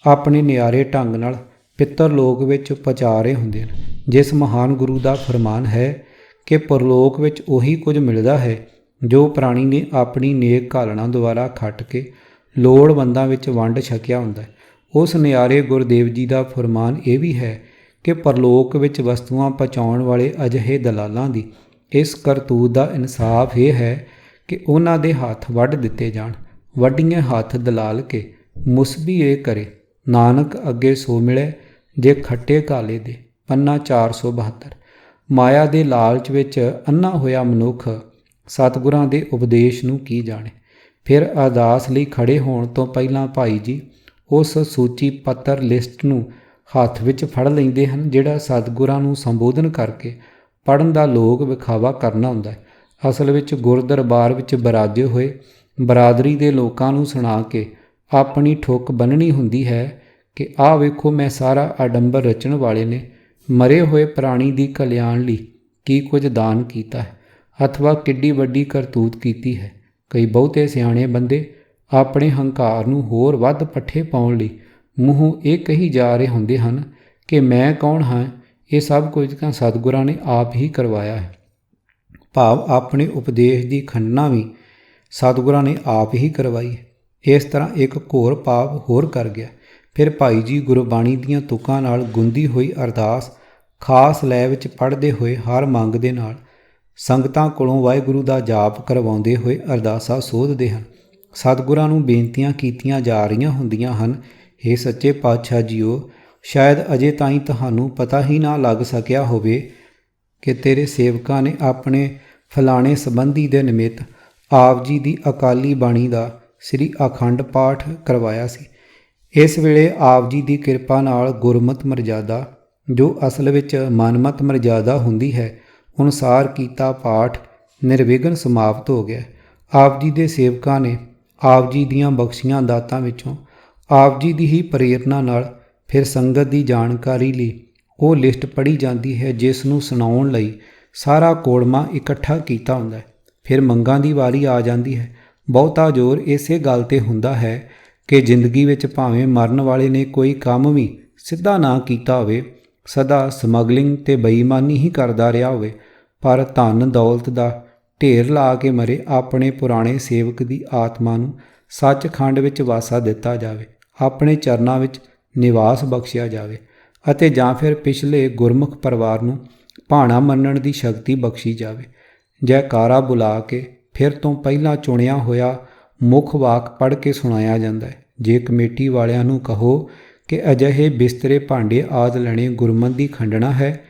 ਆਪਣੇ ਨਿਆਰੇ ਢੰਗ ਨਾਲ ਪਿੱਤਰ ਲੋਕ ਵਿੱਚ ਪਹੁੰਚਾ ਰਹੇ ਹੁੰਦੇ ਹਨ। ਜਿਸ ਮਹਾਨ ਗੁਰੂ ਦਾ ਫਰਮਾਨ ਹੈ ਕਿ ਪਰਲੋਕ ਵਿੱਚ ਉਹੀ ਕੁਝ ਮਿਲਦਾ ਹੈ ਜੋ ਪ੍ਰਾਣੀ ਨੇ ਆਪਣੀ ਨੇਕ ਘਾਲਣਾ ਦੁਆਰਾ ਖੱਟ ਕੇ ਲੋੜਵੰਦਾਂ ਵਿੱਚ ਵੰਡ ਛਕਿਆ ਹੁੰਦਾ ਹੈ। ਉਸ ਨਿਆਰੇ ਗੁਰਦੇਵ ਜੀ ਦਾ ਫਰਮਾਨ ਇਹ ਵੀ ਹੈ ਕਿ ਪਰਲੋਕ ਵਿੱਚ ਵਸਤੂਆਂ ਪਹੁੰਚਾਉਣ ਵਾਲੇ ਅਜਿਹੇ ਦਲਾਲਾਂ ਦੀ ਇਸ ਕਰਤੂਤ ਦਾ ਇਨਸਾਫ ਇਹ ਹੈ ਕਿ ਉਹਨਾਂ ਦੇ ਹੱਥ ਵੱਢ ਦਿੱਤੇ ਜਾਣ। ਵੱਢੀਆਂ ਹੱਥ ਦਲਾਲ ਕੇ ਮੁਸਬੀ ਇਹ ਕਰੇ, ਨਾਨਕ ਅੱਗੇ ਸੋ ਮਿਲੇ ਜੇ ਖੱਟੇ ਕਾਲੇ ਦੇ। ਪੰਨਾ 472। ਮਾਇਆ ਦੇ ਲਾਲਚ ਵਿੱਚ ਅੰਨਾ ਹੋਇਆ ਮਨੁੱਖ ਸਤਿਗੁਰਾਂ ਦੇ ਉਪਦੇਸ਼ ਨੂੰ ਕੀ ਜਾਣੇ। ਫਿਰ ਅਰਦਾਸ ਲਈ ਖੜੇ ਹੋਣ ਤੋਂ ਪਹਿਲਾਂ ਭਾਈ ਜੀ ਉਸ ਸੂਚੀ ਪੱਤਰ ਲਿਸਟ ਨੂੰ ਹੱਥ ਵਿੱਚ ਫੜ ਲੈਂਦੇ ਹਨ ਜਿਹੜਾ ਸਤਿਗੁਰਾਂ ਨੂੰ ਸੰਬੋਧਨ ਕਰਕੇ ਪੜ੍ਹਨ ਦਾ ਲੋਕ ਵਿਖਾਵਾ ਕਰਨਾ ਹੁੰਦਾ ਹੈ। ਅਸਲ ਵਿੱਚ ਗੁਰਦਰਬਾਰ ਵਿੱਚ ਬਰਾਜੇ ਹੋਏ ਬਰਾਦਰੀ ਦੇ ਲੋਕਾਂ ਨੂੰ ਸੁਣਾ ਕੇ ਆਪਣੀ ਠੁੱਕ ਬੰਨ੍ਹਣੀ ਹੁੰਦੀ ਹੈ ਕਿ ਆਹ ਵੇਖੋ ਮੈਂ ਸਾਰਾ ਆਡੰਬਰ ਰਚਣ ਵਾਲੇ ਨੇ ਮਰੇ ਹੋਏ ਪ੍ਰਾਣੀ ਦੀ ਕਲਿਆਣ ਲਈ ਕੀ ਕੁਝ ਦਾਨ ਕੀਤਾ ਹੈ ਅਥਵਾ ਕਿੱਡੀ ਵੱਡੀ ਕਰਤੂਤ ਕੀਤੀ ਹੈ। ਕਈ ਬਹੁਤੇ ਸਿਆਣੇ ਬੰਦੇ ਆਪਣੇ ਹੰਕਾਰ ਨੂੰ ਹੋਰ ਵੱਧ ਪੱਠੇ ਪਾਉਣ ਲਈ ਮੂੰਹੋਂ ਇਹ ਕਹੀ ਜਾ ਰਹੇ ਹੁੰਦੇ ਹਨ ਕਿ ਮੈਂ ਕੌਣ ਹਾਂ, ਇਹ ਸਭ ਕੁਝ ਤਾਂ ਸਤਿਗੁਰਾਂ ਨੇ ਆਪ ਹੀ ਕਰਵਾਇਆ ਹੈ। ਭਾਵ ਆਪਣੇ ਉਪਦੇਸ਼ ਦੀ ਖੰਡਨਾ ਵੀ ਸਤਿਗੁਰਾਂ ਨੇ ਆਪ ਹੀ ਕਰਵਾਈ ਹੈ। ਇਸ ਤਰ੍ਹਾਂ ਇੱਕ ਘੋਰ ਪਾਪ ਹੋਰ ਕਰ ਗਿਆ। ਫਿਰ ਭਾਈ ਜੀ ਗੁਰਬਾਣੀ ਦੀਆਂ ਤੁਕਾਂ ਨਾਲ ਗੁੰਦੀ ਹੋਈ ਅਰਦਾਸ ਖਾਸ ਲੈ ਵਿੱਚ ਪੜ੍ਹਦੇ ਹੋਏ ਹਰ ਮੰਗ ਦੇ ਨਾਲ ਸੰਗਤਾਂ ਕੋਲੋਂ ਵਾਹਿਗੁਰੂ ਦਾ ਜਾਪ ਕਰਵਾਉਂਦੇ ਹੋਏ ਅਰਦਾਸਾਂ ਸੋਧਦੇ ਹਨ। ਸਤਿਗੁਰਾਂ ਨੂੰ ਬੇਨਤੀਆਂ ਕੀਤੀਆਂ ਜਾ ਰਹੀਆਂ ਹੁੰਦੀਆਂ ਹਨ, ਹੇ ਸੱਚੇ ਪਾਤਸ਼ਾਹ ਜੀਓ, ਸ਼ਾਇਦ ਅਜੇ ਤਾਈਂ ਤੁਹਾਨੂੰ ਪਤਾ ਹੀ ਨਾ ਲੱਗ ਸਕਿਆ ਹੋਵੇ ਕਿ ਤੇਰੇ ਸੇਵਕਾਂ ਨੇ ਆਪਣੇ ਫਲਾਣੇ ਸੰਬੰਧੀ ਦੇ ਨਿਮਿਤ ਆਪ ਜੀ ਦੀ ਅਕਾਲੀ ਬਾਣੀ ਦਾ ਸ੍ਰੀ ਅਖੰਡ ਪਾਠ ਕਰਵਾਇਆ ਸੀ। ਇਸ ਵੇਲੇ ਆਪ ਜੀ ਦੀ ਕਿਰਪਾ ਨਾਲ ਗੁਰਮਤਿ ਮਰਜ਼ਾਦਾ, ਜੋ ਅਸਲ ਵਿੱਚ ਮਨਮਤ ਮਰਜ਼ਾਦਾ ਹੁੰਦੀ ਹੈ, ਅਨੁਸਾਰ ਕੀਤਾ ਪਾਠ ਨਿਰਵਿਘਨ ਸਮਾਪਤ ਹੋ ਗਿਆ। ਆਪ ਜੀ ਦੇ ਸੇਵਕਾਂ ਨੇ ਆਪ ਜੀ ਦੀਆਂ ਬਖਸ਼ੀਆਂ ਦਾਤਾਂ ਵਿੱਚੋਂ ਆਪ ਜੀ ਦੀ ਹੀ ਪ੍ਰੇਰਨਾ ਨਾਲ ਫਿਰ ਸੰਗਤ ਦੀ ਜਾਣਕਾਰੀ ਲਈ ਉਹ ਲਿਸਟ ਪੜ੍ਹੀ ਜਾਂਦੀ ਹੈ ਜਿਸ ਨੂੰ ਸੁਣਾਉਣ ਲਈ ਸਾਰਾ ਕੋੜਮਾ ਇਕੱਠਾ ਕੀਤਾ ਹੁੰਦਾ ਹੈ। ਫਿਰ ਮੰਗਾਂ ਦੀ ਵਾਰੀ ਆ ਜਾਂਦੀ ਹੈ। ਬਹੁਤਾ ਜ਼ੋਰ ਇਸੇ ਗੱਲ 'ਤੇ ਹੁੰਦਾ ਹੈ ਕਿ ਜ਼ਿੰਦਗੀ ਵਿੱਚ ਭਾਵੇਂ ਮਰਨ ਵਾਲੇ ਨੇ ਕੋਈ ਕੰਮ ਵੀ ਸਿੱਧਾ ਨਾ ਕੀਤਾ ਹੋਵੇ, ਸਦਾ ਸਮਗਲਿੰਗ ਤੇ ਬੇਈਮਾਨੀ ਹੀ ਕਰਦਾ ਰਿਹਾ ਹੋਵੇ, ਪਰ ਧਨ ਦੌਲਤ ਦਾ ਢੇਰ ਲਾ ਕੇ ਮਰੇ ਆਪਣੇ ਪੁਰਾਣੇ ਸੇਵਕ ਦੀ ਆਤਮਾ ਨੂੰ ਸੱਚਖੰਡ ਵਿੱਚ ਵਾਸਾ ਦਿੱਤਾ ਜਾਵੇ, ਆਪਣੇ ਚਰਨਾਂ ਵਿੱਚ ਨਿਵਾਸ ਬਖਸ਼ਿਆ ਜਾਵੇ ਅਤੇ ਜਾਂ ਫਿਰ ਪਿਛਲੇ ਗੁਰਮੁਖ ਪਰਿਵਾਰ ਨੂੰ ਭਾਣਾ ਮੰਨਣ ਦੀ ਸ਼ਕਤੀ ਬਖਸ਼ੀ ਜਾਵੇ। ਜੈਕਾਰਾ ਬੁਲਾ ਕੇ ਫਿਰ ਤੋਂ ਪਹਿਲਾਂ ਚੁਣਿਆ ਹੋਇਆ ਮੁੱਖ ਵਾਕ ਪੜ੍ਹ ਕੇ ਸੁਣਾਇਆ ਜਾਂਦਾ ਹੈ। ਜੇ ਕਮੇਟੀ ਵਾਲਿਆਂ ਨੂੰ ਕਹੋ ਕਿ ਅਜਿਹੇ ਬਿਸਤਰੇ ਭਾਂਡੇ ਆਦਿ ਲੈਣੇ ਗੁਰਮਤਿ ਦੀ ਖੰਡਣਾ ਹੈ,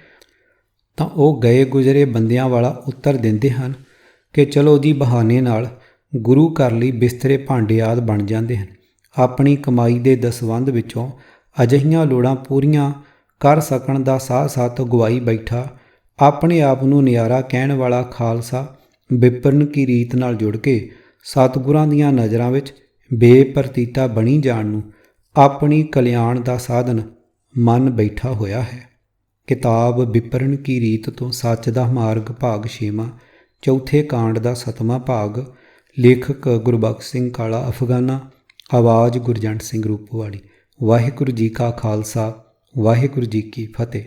ਤਾਂ ਉਹ ਗਏ ਗੁਜ਼ਰੇ ਬੰਦਿਆਂ ਵਾਲਾ ਉੱਤਰ ਦਿੰਦੇ ਹਨ ਕਿ ਚਲੋ ਜੀ, ਬਹਾਨੇ ਨਾਲ ਗੁਰੂ ਘਰ ਲਈ ਬਿਸਤਰੇ ਭਾਂਡੇ ਆਦਿ ਬਣ ਜਾਂਦੇ ਹਨ। ਆਪਣੀ ਕਮਾਈ ਦੇ ਦਸਵੰਧ ਵਿੱਚੋਂ ਅਜਿਹੀਆਂ ਲੋੜਾਂ ਪੂਰੀਆਂ ਕਰ ਸਕਣ ਦਾ ਸਾਥ ਗਵਾਈ ਬੈਠਾ ਆਪਣੇ ਆਪ ਨੂੰ ਨਿਆਰਾ ਕਹਿਣ ਵਾਲਾ ਖਾਲਸਾ ਵਿਪਰਨ ਕੀ ਰੀਤ ਨਾਲ ਜੁੜ ਕੇ ਸਤਿਗੁਰਾਂ ਦੀਆਂ ਨਜ਼ਰਾਂ ਵਿੱਚ ਬੇਪਰਤੀਤਾ ਬਣੀ ਜਾਣ ਨੂੰ ਆਪਣੀ ਕਲਿਆਣ ਦਾ ਸਾਧਨ ਮੰਨ ਬੈਠਾ ਹੋਇਆ ਹੈ। ਕਿਤਾਬ ਵਿਪਰਨ ਕੀ ਰੀਤ ਤੋਂ ਸੱਚ ਦਾ ਮਾਰਗ ਭਾਗ 6ਵਾਂ, ਚੌਥੇ ਕਾਂਡ ਦਾ 7ਵਾਂ ਭਾਗ। ਲੇਖਕ ਗੁਰਬਖਸ਼ ਸਿੰਘ ਕਾਲਾ ਅਫਗਾਨਾ। ਆਵਾਜ਼ ਗੁਰਜੰਟ ਸਿੰਘ ਰੂਪੋਵਾਲੀ। ਵਾਹਿਗੁਰੂ ਜੀ ਕਾ ਖਾਲਸਾ, ਵਾਹਿਗੁਰੂ ਜੀ ਕੀ ਫਤਿਹ।